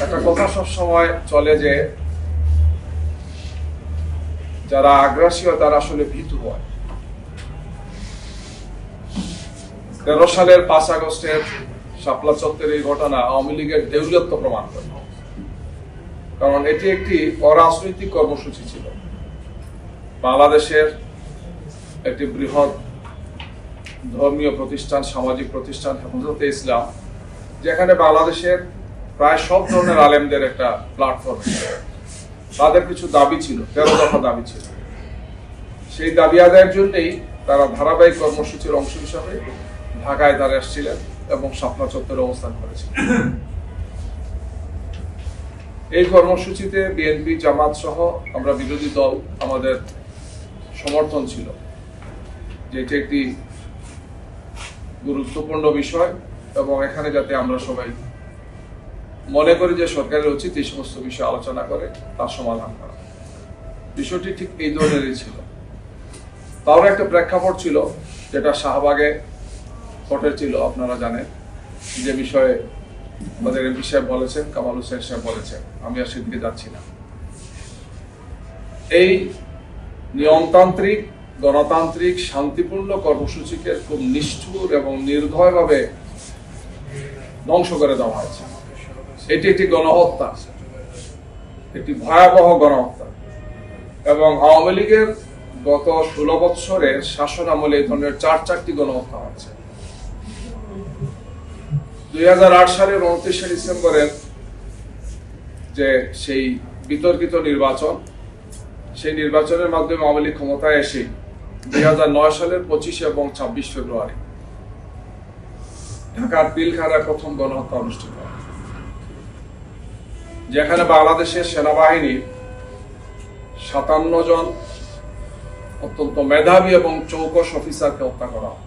একটা কথা সবসময় চলে যে যারা আগ্রাসী হয় তারা আসলে ভীতু হয়। 13 সালের 5 আগস্টের শাপলা চত্বরের এই ঘটনা আওয়ামী লীগের দেউলিয়ত্ব প্রমাণ করে, কারণ এটি একটি অরাজনৈতিক কর্মসূচি ছিল। বাংলাদেশের একটি বৃহৎ ধর্মীয় প্রতিষ্ঠান, সামাজিক প্রতিষ্ঠান হেফাজতে ইসলাম, যেখানে বাংলাদেশের প্রায় সব ধরনের আলেমদের একটা প্ল্যাটফর্ম ছিল। তাদের কিছু দাবি ছিল, 13 দফা দাবি ছিল। সেই দাবি আদায়ের জন্যই তারা ধারাবাহিক কর্মসূচির অংশ হিসাবে ঢাকায় তারা এসেছিলেন এবং শাপলা চত্বরে অবস্থান করেছিলেন। এই কর্মসূচিতে বিএনপি, জামাত সহ আমরা বিরোধী দল আমাদের সমর্থন ছিল যে এটি একটি গুরুত্বপূর্ণ বিষয় এবং এখানে যাতে আমরা সবাই মনে করি যে সরকারের উচিত এই সমস্ত বিষয় আলোচনা করে তার সমাধান করা। বিষয়টি ঠিক এই ধরনেরই ছিল। তারও একটা প্রেক্ষাপট ছিল যেটা শাহবাগে ঘটেছিল, আপনারা জানেন, যে বিষয়ে আমাদের এমপি সাহেব বলেছেন, কামাল হোসেন সাহেব বলেছেন, আমি আর সেদিকে যাচ্ছি না। এই নিয়মতান্ত্রিক, গণতান্ত্রিক, শান্তিপূর্ণ কর্মসূচিকে খুব নিষ্ঠুর এবং নির্দয়ভাবে ধ্বংস করে দেওয়া হয়েছে। এটি একটি গণহত্যা, একটি ভয়াবহ গণহত্যা। এবং আওয়ামী লীগের গত 16 বৎসরের শাসন আমলে এই ধরনের 4টি গণহত্যা হয়েছে। 2008 সালের 29 ডিসেম্বরের যে সেই বিতর্কিত নির্বাচন, সেই নির্বাচনের মাধ্যমে আওয়ামী লীগ ক্ষমতায় এসে 2009 সালের 25 এবং 26 ফেব্রুয়ারি ঢাকার পিলখানায় প্রথম গণহত্যা অনুষ্ঠিত হয়, যেখানে বাংলাদেশের সেনাবাহিনীর 57 জন অত্যন্ত মেধাবী এবং চৌকস অফিসারকে হত্যা করা হয়।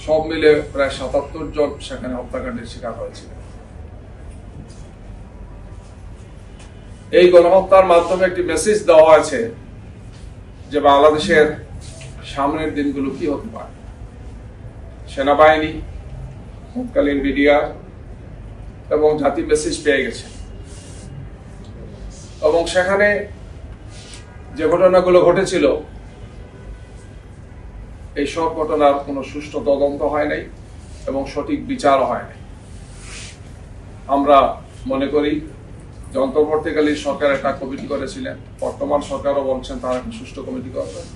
সব মিলে প্রায় 77 জন সেখানে হত্যাকাণ্ডের শিকার হয়েছিল। এই গণহত্যার মাধ্যমে একটি মেসেজ দেওয়া হয়েছে যে বাংলাদেশের সামনের দিনগুলো কি হতে পারে। সেনাবাহিনী, তৎকালীন মিডিয়া এবং জাতি মেসেজ পেয়ে গেছে এবং সেখানে যে ঘটনাগুলো ঘটেছিল এই সব ঘটনার কোনো সুষ্ঠু তদন্ত হয় নাই এবং সঠিক বিচারও হয় নাই। আমরা মনে করি যে অন্তর্বর্তীকালীন সরকার একটা কমিটি করেছিলেন, বর্তমান সরকারও বলছেন তারা একটা সুষ্ঠু কমিটি করবেন।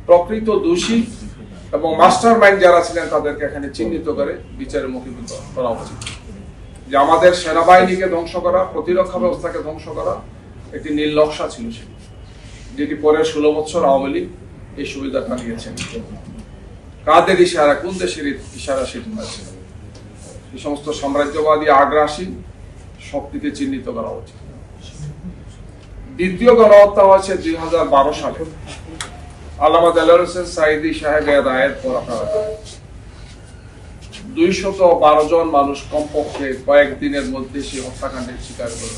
প্রকৃত দোষী এবং মাস্টার মাইন্ড যারা ছিলেন তাদেরকে এখানে চিহ্নিত করে বিচারের মুখোমুখি করা উচিত। যে আমাদের সেনাবাহিনীকে ধ্বংস করা, প্রতিরক্ষা ব্যবস্থাকে ধ্বংস করা একটি নীল নকশা ছিল, যেটি পরে 16 বছর আওয়ামী লীগ এই সুবিধাটা নিয়েছেন। কাদের ইশারা, কোন দেশের ইশারা সেটি হয়েছে? এই সমস্ত সাম্রাজ্যবাদী আগ্রাসী শক্তিকে চিহ্নিত করা উচিত। দ্বিতীয় গণহত্যা হয়েছে 2012 সালে আল্লামা দেলোয়ার হোসেন সাঈদী সাহেবের রায়ের পর। 212 জন মানুষ কমপক্ষে কয়েকদিনের মধ্যে সেই হত্যাকাণ্ডের শিকার হল।